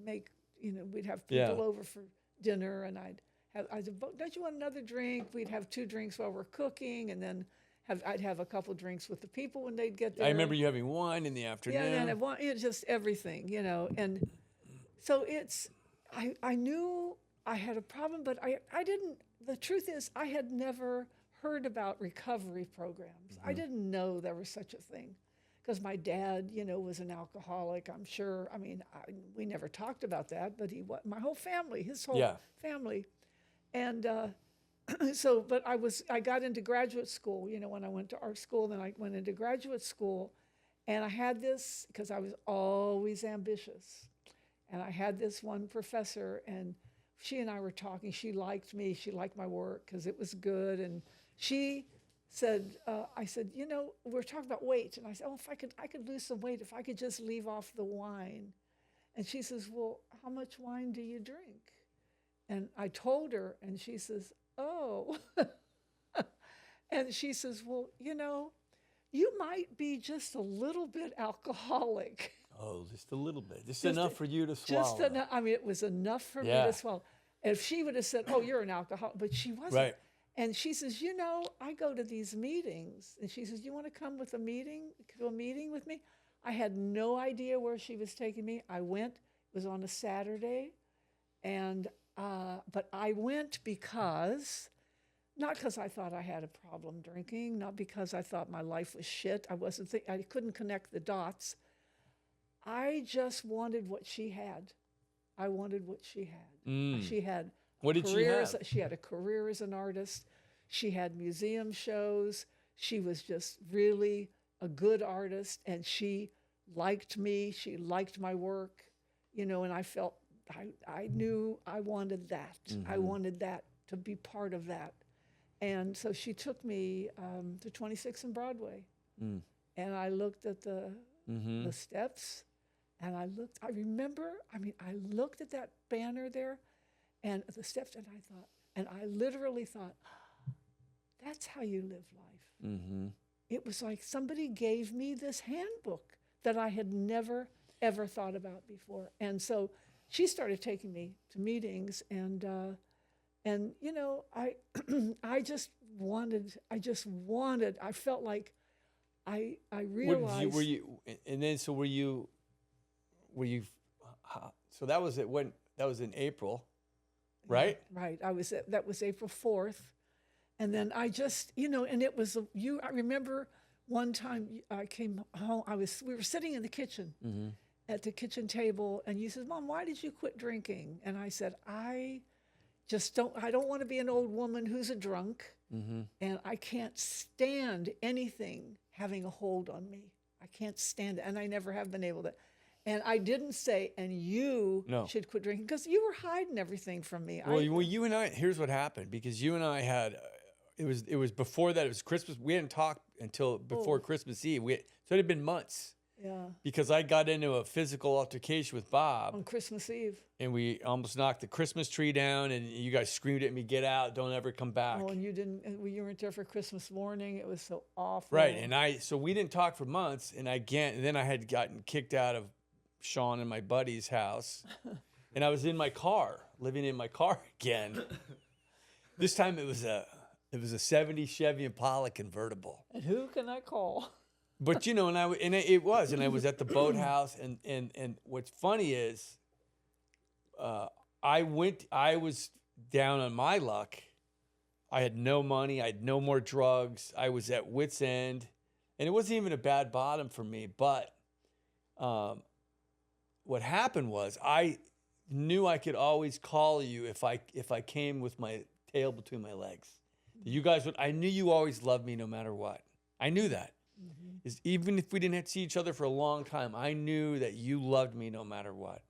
make, we'd have people Yeah. over for dinner, and I'd say, don't you want another drink? We'd have 2 drinks while we're cooking, and then I'd have a couple drinks with the people when they'd get there. I remember you having wine in the afternoon. Yeah, and it's just everything, and so I knew I had a problem, but I didn't. The truth is, I had never heard about recovery programs. I didn't know there was such a thing, because my dad, was an alcoholic. I'm sure. I mean, we never talked about that, but my whole family, his whole family, and so. But I got into graduate school. When I went to art school, then I went into graduate school, and I had this because I was always ambitious, and I had this one professor, and she and I were talking. She liked me. She liked my work because it was good. And she said, I said, we're talking about weight. And I said, oh, if I could lose some weight if I could just leave off the wine. And she says, well, how much wine do you drink? And I told her, and she says, oh. And she says, well, you might be just a little bit alcoholic. Oh, just a little bit. Just enough for you to swallow. Just enough. I mean, it was enough for me to swallow. And if she would have said, oh, you're an alcoholic, but she wasn't. Right. And she says, I go to these meetings. And she says, you want to come to a meeting with me? I had no idea where she was taking me. I went. It was on a Saturday. And but I went because, not because I thought I had a problem drinking, not because I thought my life was shit. I couldn't connect the dots. I just wanted what she had. I wanted what she had. She had What did she have? She had a career as an artist. She had museum shows. She was just really a good artist, and she liked me. She liked my work, and I felt I knew I wanted that. I wanted that, to be part of that. And so she took me to 26 and Broadway, and I looked at the steps. And I looked at that banner there and the steps, and I literally thought, that's how you live life. Mm-hmm. It was like somebody gave me this handbook that I had never, ever thought about before. And so she started taking me to meetings, and I just wanted, I felt like I realized. Were you? So that was it. That was in April, right? Right. That was April 4th, and then I just, and it was I remember one time I came home. We were sitting in the kitchen at the kitchen table, and you said, "Mom, why did you quit drinking?" And I said, I don't want to be an old woman who's a drunk, and I can't stand anything having a hold on me. I can't stand it, and I never have been able to. And I didn't say, and you should quit drinking, because you were hiding everything from me. Well, you and I, here's what happened, because you and I had, it was before that, it was Christmas. We hadn't talked until before Christmas Eve. So it had been months. Yeah. Because I got into a physical altercation with Bob. On Christmas Eve. And we almost knocked the Christmas tree down, and you guys screamed at me, get out, don't ever come back. Oh, and you weren't there for Christmas morning. It was so awful. Right, and so we didn't talk for months, and then I had gotten kicked out of Sean and my buddy's house, and I was in my car, living in my car again. This time it was a 70 Chevy Impala convertible. And who can I call? But and I was at the boathouse, and what's funny is, I was down on my luck. I had no money. I had no more drugs. I was at wit's end, and it wasn't even a bad bottom for me. But what happened was, I knew I could always call you if I came with my tail between my legs. You guys would, I knew you always loved me no matter what. I knew that. Is even if we didn't have to see each other for a long time, I knew that you loved me no matter what.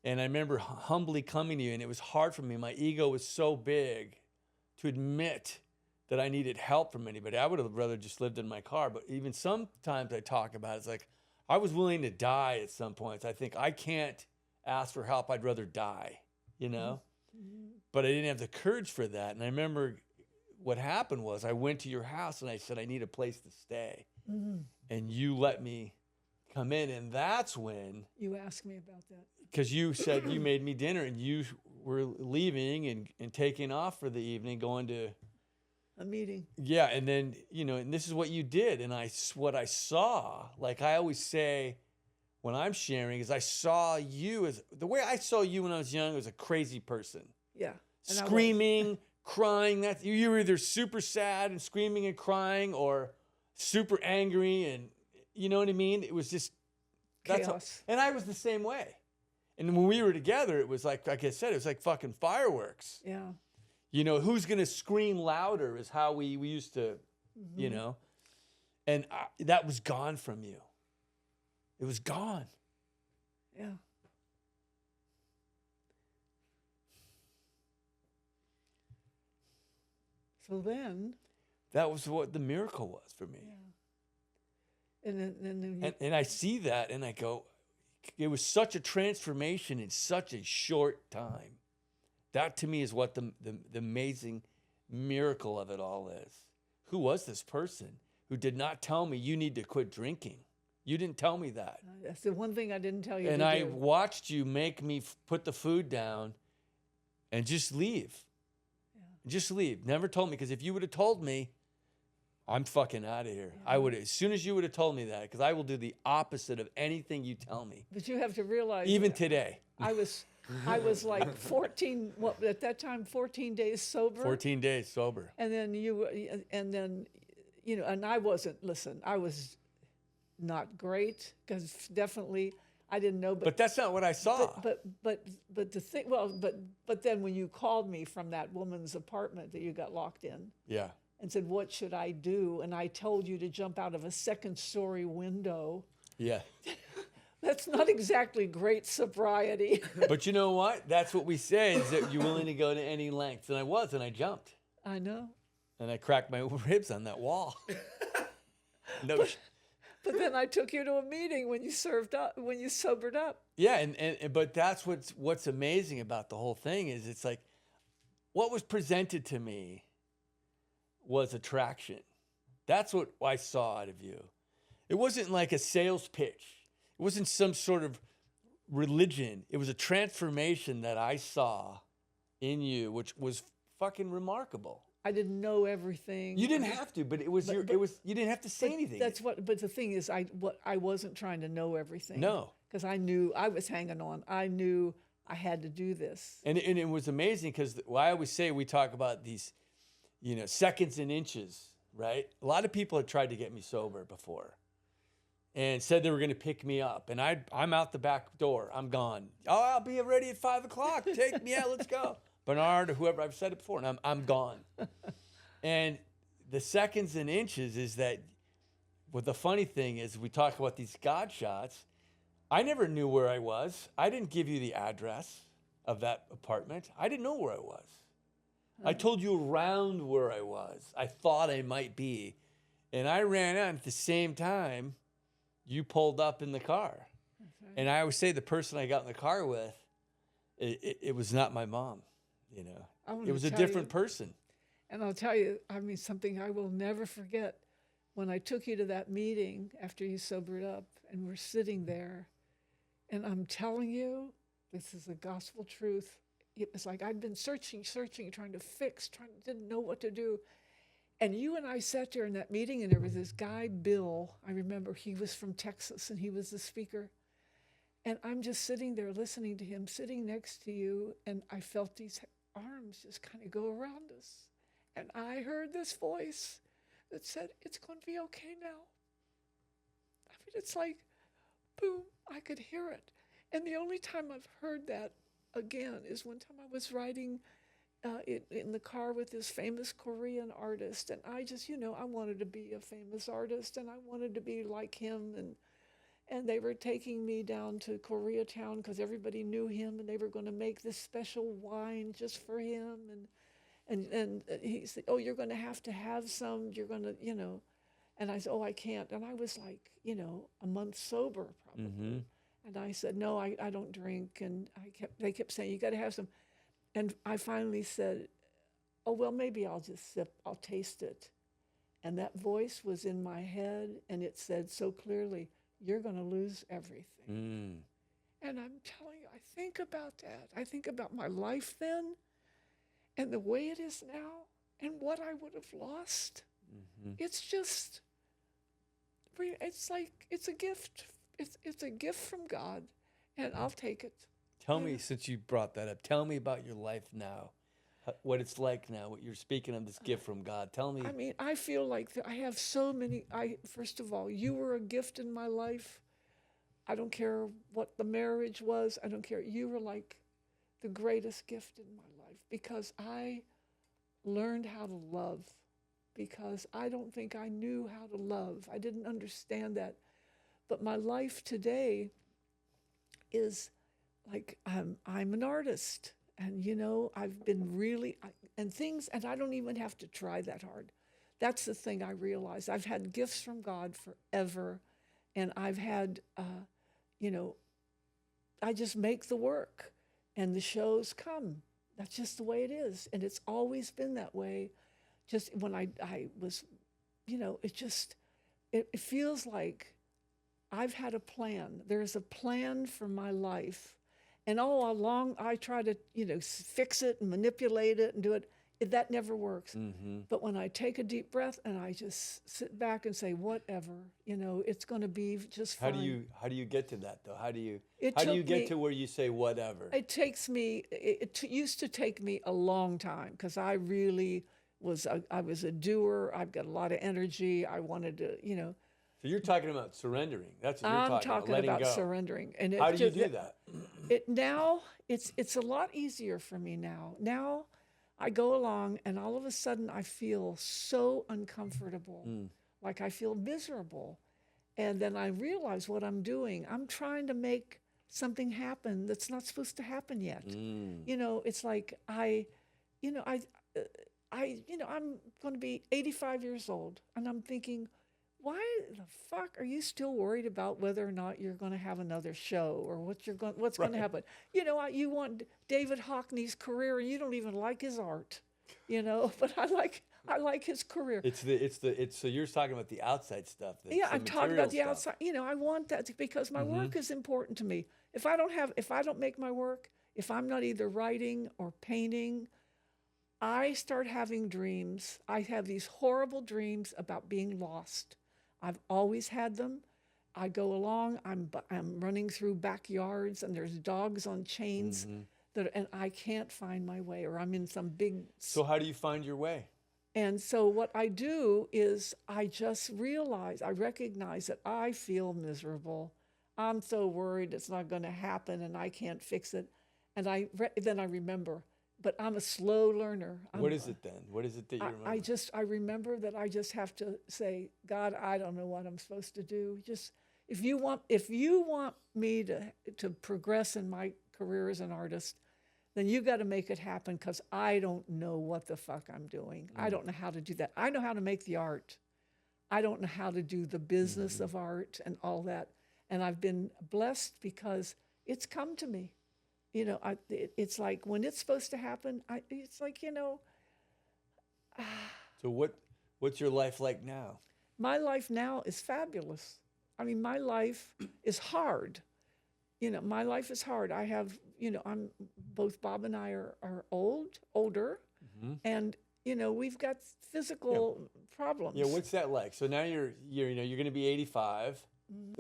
And I remember humbly coming to you, and it was hard for me. My ego was so big to admit that I needed help from anybody. I would have rather just lived in my car. But even sometimes I talk about it, it's like I was willing to die at some points. I think I can't ask for help. I'd rather die, you know? But I didn't have the courage for that. And I remember what happened was I went to your house and I said, I need a place to stay. And you let me come in. And that's when You asked me about that. because you said you made me dinner and you were leaving and taking off for the evening, going to A meeting. yeah, and then and this is what you did, and what I saw, like I always say when I'm sharing, is I saw you as the way I saw you when I was young was a crazy person, Yeah. And I was. screaming, crying. That you were either super sad and screaming and crying, or super angry, and you know what I mean. It was just Chaos. and I was the same way. And when we were together, it was like I said, it was like fucking fireworks. Yeah. Who's going to scream louder is how we used to, and that was gone from you. It was gone. Yeah. So then, That was what the miracle was for me. and then you, And I see that and I go, it was such a transformation in such a short time. That to me is what the amazing miracle of it all is. Who was this person who did not tell me you need to quit drinking? You didn't tell me that. that's the one thing I didn't tell you. And to I do. watched you make me put the food down and just leave. Just leave. Never told me, because if you would have told me, I'm fucking out of here. I would, as soon as you would have told me that, because I will do the opposite of anything you tell me. But you have to realize. Even that today. I was like 14. What at that time? 14 days sober. 14 days sober. And then and I wasn't. Listen, I was not great, because definitely I didn't know. But that's not what I saw. But the thing. Well, but then when you called me from that woman's apartment that you got locked in, Yeah. and said, "What should I do?" and I told you to jump out of a second-story window. Yeah. That's not exactly great sobriety. But you know what? That's what we say, is that you're willing to go to any lengths. And I was, and I jumped. I know. And I cracked my ribs on that wall. No. But then I took you to a meeting when you sobered up. Yeah, and but that's what's amazing about the whole thing is it's like what was presented to me was attraction. That's what I saw out of you. It wasn't like a sales pitch. It wasn't some sort of religion. It was a transformation that I saw in you, which was fucking remarkable. I didn't know everything. You didn't have to, but it was you didn't have to say anything. But the thing is, I wasn't trying to know everything. No. Because I knew I was hanging on. I knew I had to do this. And it was amazing because I always say we talk about these, seconds and inches, right? A lot of people had tried to get me sober before and said they were going to pick me up. And I'm out the back door. I'm gone. Oh, I'll be ready at 5 o'clock. Take me out. Let's go. Bernard or whoever, I've said it before, and I'm gone. And the seconds and inches is that, well, the funny thing is we talk about these God shots. I never knew where I was. I didn't give you the address of that apartment. I didn't know where I was. I told you around where I was. I thought I might be. And I ran out, and at the same time, you pulled up in the car. Right. And I always say the person I got in the car with, it was not my mom, It was a different person. And I'll tell you, something I will never forget. When I took you to that meeting after you sobered up, and we're sitting there, and I'm telling you, this is the gospel truth. It was like I'd been searching, trying to fix, didn't know what to do. And you and I sat there in that meeting, and there was this guy, Bill. I remember he was from Texas, and he was the speaker. And I'm just sitting there listening to him, sitting next to you, and I felt these arms just kind of go around us. And I heard this voice that said, "It's going to be okay now." It's like, boom, I could hear it. And the only time I've heard that again is one time I was riding in the car with this famous Korean artist, and I just, I wanted to be a famous artist, and I wanted to be like him, and they were taking me down to Koreatown because everybody knew him, and they were going to make this special wine just for him, and he said, "Oh, you're going to have some. You're going to, And I said, "Oh, I can't." And I was like, a month sober probably. Mm-hmm. And I said, "No, I don't drink." And they kept saying, "You got to have some." And I finally said, "Oh, well, maybe I'll just sip. I'll taste it." And that voice was in my head, and it said so clearly, "You're going to lose everything." Mm. And I'm telling you, I think about that. I think about my life then and the way it is now and what I would have lost. Mm-hmm. It's just, it's like, it's a gift. It's a gift from God, and I'll take it. Tell me, since you brought that up, tell me about your life now, what it's like now, what you're speaking of, this gift from God. Tell me. I mean, I feel like I have so many. First of all, you were a gift in my life. I don't care what the marriage was. I don't care. You were like the greatest gift in my life because I learned how to love, because I don't think I knew how to love. I didn't understand that. But my life today is like I'm an artist, and I've been really and I don't even have to try that hard. That's the thing I realize. I've had gifts from God forever, and I've had I just make the work, and the shows come. That's just the way it is, and it's always been that way. Just when I was, it feels like I've had a plan. There's a plan for my life. And all along, I try to, fix it and manipulate it and do it. That never works. Mm-hmm. But when I take a deep breath and I just sit back and say, whatever, it's going to be just fine. How do you get to that though? How do you It get to where you say whatever? It used to take me a long time because I really I was a doer. I've got a lot of energy. I wanted to, So you're talking about surrendering. That's what you're I'm talking talking letting about go. surrendering. And How do you do that? Now it's a lot easier for me now. Now I go along and all of a sudden I feel so uncomfortable, like I feel miserable. And then I realize what I'm doing. I'm trying to make something happen that's not supposed to happen yet. It's like I'm going to be 85 years old, and I'm thinking, why the fuck are you still worried about whether or not you're going to have another show or what's going to happen? You want David Hockney's career, and you don't even like his art, But I like his career. So you're talking about the outside stuff. I'm talking about the outside. I want that because my work is important to me. If I don't make my work, if I'm not either writing or painting, I start having dreams. I have these horrible dreams about being lost. I've always had them. I go along, I'm running through backyards, and there's dogs on chains, and I can't find my way, or I'm in some big... So how do you find your way? And so what I do is I just recognize that I feel miserable. I'm so worried it's not going to happen, and I can't fix it. And then I remember, but I'm a slow learner. What is it then? What is it that you remember? I remember that I just have to say, God, I don't know what I'm supposed to do. Just if you want me to progress in my career as an artist, then you got to make it happen, because I don't know what the fuck I'm doing. I don't know how to do that. I know how to make the art. I don't know how to do the business of art and all that. And I've been blessed because it's come to me. It's like when it's supposed to happen, it's like, So what's your life like now? My life now is fabulous. I mean, my life is hard. My life is hard. I have, both Bob and I are older, and, we've got physical problems. Yeah, what's that like? So now you're going to be 85.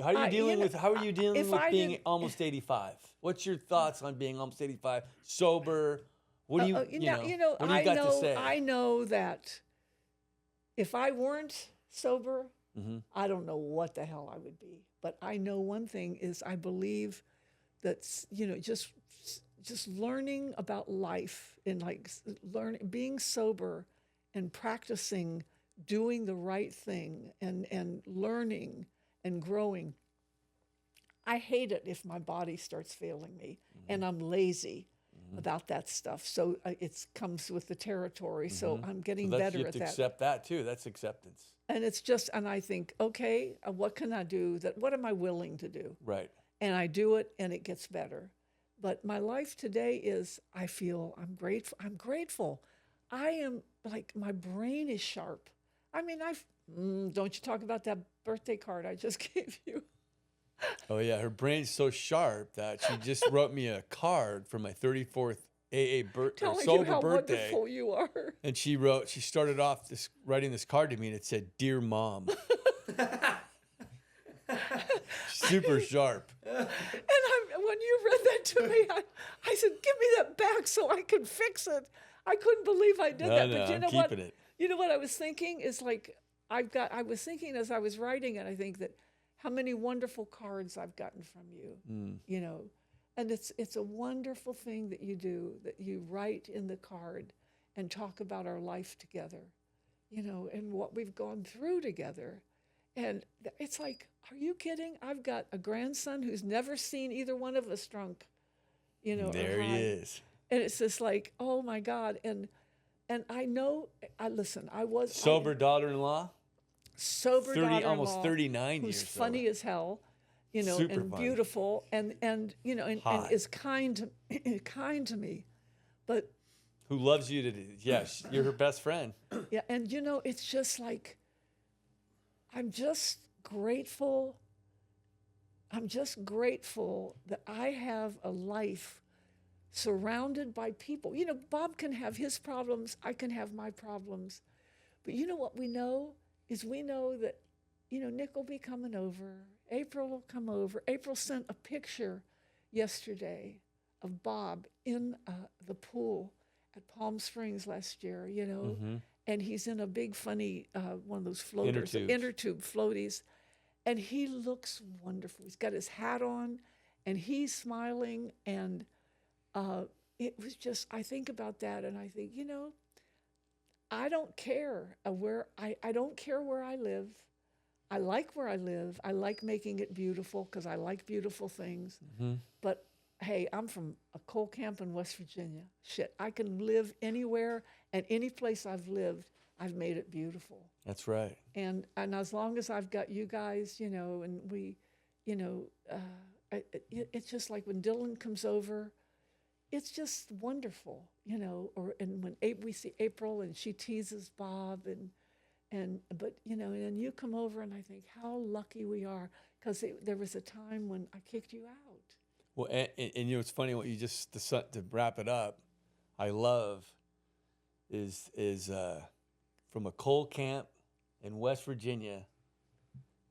How are you dealing with being almost 85? What's your thoughts on being almost 85? Sober? What do you, what do you got to say? I know that if I weren't sober, I don't know what the hell I would be. But I know one thing is I believe that, just just learning about life and like learning, being sober and practicing doing the right thing and learning and growing. I hate it if my body starts failing me and I'm lazy about that stuff. So it comes with the territory. So I'm getting better you have at to that. accept that too. That's acceptance. And it's just, and I think, okay, what can I do? What am I willing to do? Right. And I do it and it gets better. But my life today is, I feel I'm grateful. I'm grateful. I am like, my brain is sharp. I mean, don't you talk about that birthday card I just gave you. Oh yeah, her brain's so sharp that she just wrote me a card for my 34th AA Telling you sober how birthday. wonderful you are. And she started off writing this card to me, and it said, "Dear Mom." Super sharp. And when you read that to me, I said, "Give me that back so I can fix it." I couldn't believe I did that. No, But you I'm know what? keeping it. You know what I was thinking is like I was thinking as I was writing it, I think that how many wonderful cards I've gotten from you. You know, and it's a wonderful thing that you do, that you write in the card and talk about our life together, you know, and what we've gone through together. And it's like, are you kidding? I've got a grandson who's never seen either one of us drunk, you know. There he is. And it's just like, oh my God. And I know, I was Sober daughter-in-law. sober 30, daughter-in-law, almost 39 who's years funny as hell, you know, Super and funny. beautiful, and you know, and Hot. is kind to me, but Who loves you to? Yes, you're her best friend. yeah, and you know, it's just like, I'm just grateful. I'm just grateful that I have a life surrounded by people. You know, Bob can have his problems, I can have my problems, but you know what we know is we know that, you know, Nick will be coming over, April will come over. April sent a picture yesterday of Bob in the pool at Palm Springs last year, you know, and he's in a big funny, one of those floaters, inner tube floaties, and he looks wonderful. He's got his hat on and he's smiling, and it was just, I think about that and I think, you know, I don't care I don't care where I live. I like where I live. I like making it beautiful because I like beautiful things. But hey, I'm from a coal camp in West Virginia. Shit, I can live anywhere, and any place I've lived, I've made it beautiful. That's right. And as long as I've got you guys, you know, and we, you know, it's just like when Dylan comes over, it's just wonderful, you know. And when we see April and she teases Bob, but you know, and then you come over and I think how lucky we are, because there was a time when I kicked you out. Well, and you know, it's funny what you just to wrap it up. I love is from a coal camp in West Virginia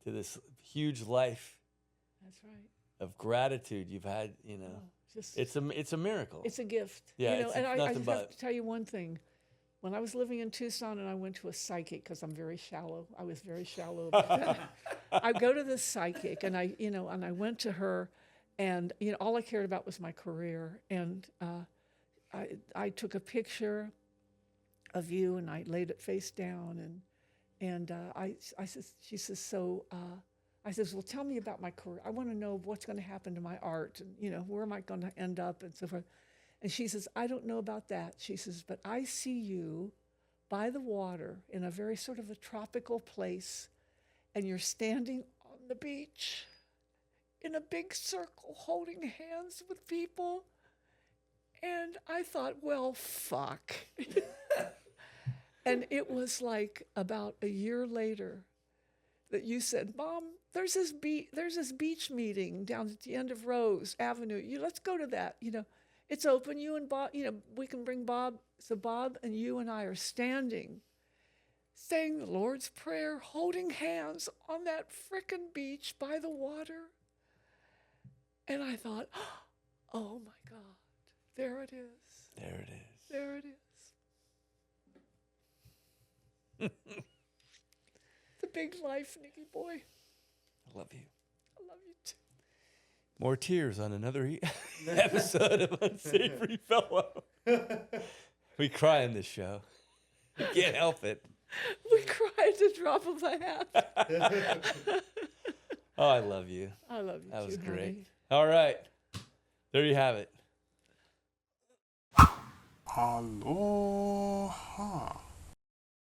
to this huge life. That's right. Of gratitude you've had, you know. It's a miracle. It's a gift. Yeah, you know, it's and I nothing just but. have to tell you one thing. When I was living in Tucson and I went to a psychic, because I'm very shallow, I was very shallow about that. I go to this psychic and I went to her, and you know, all I cared about was my career. And I took a picture of you and I laid it face down, and she says, so I says, well, tell me about my career. I want to know what's going to happen to my art, and you know, where am I going to end up, and so forth. And she says, I don't know about that. She says, but I see you by the water in a very sort of a tropical place, and you're standing on the beach in a big circle holding hands with people. And I thought, well, fuck. And it was like about a year later that you said, Mom, there's this beach meeting down at the end of Rose Avenue. Let's go to that, you know. It's open. You and Bob, you know, we can bring Bob. So Bob and you and I are saying the Lord's Prayer, holding hands on that frickin' beach by the water. And I thought, oh my God, there it is. There it is. There it is. The big life, Nicky boy. I love you. I love you too. More tears on another episode of Unsavory Fellow. We cry on this show. We can't help it. We cry at the drop of a hat. Oh, I love you. I love you That was too, great. honey. All right. There you have it. Hello.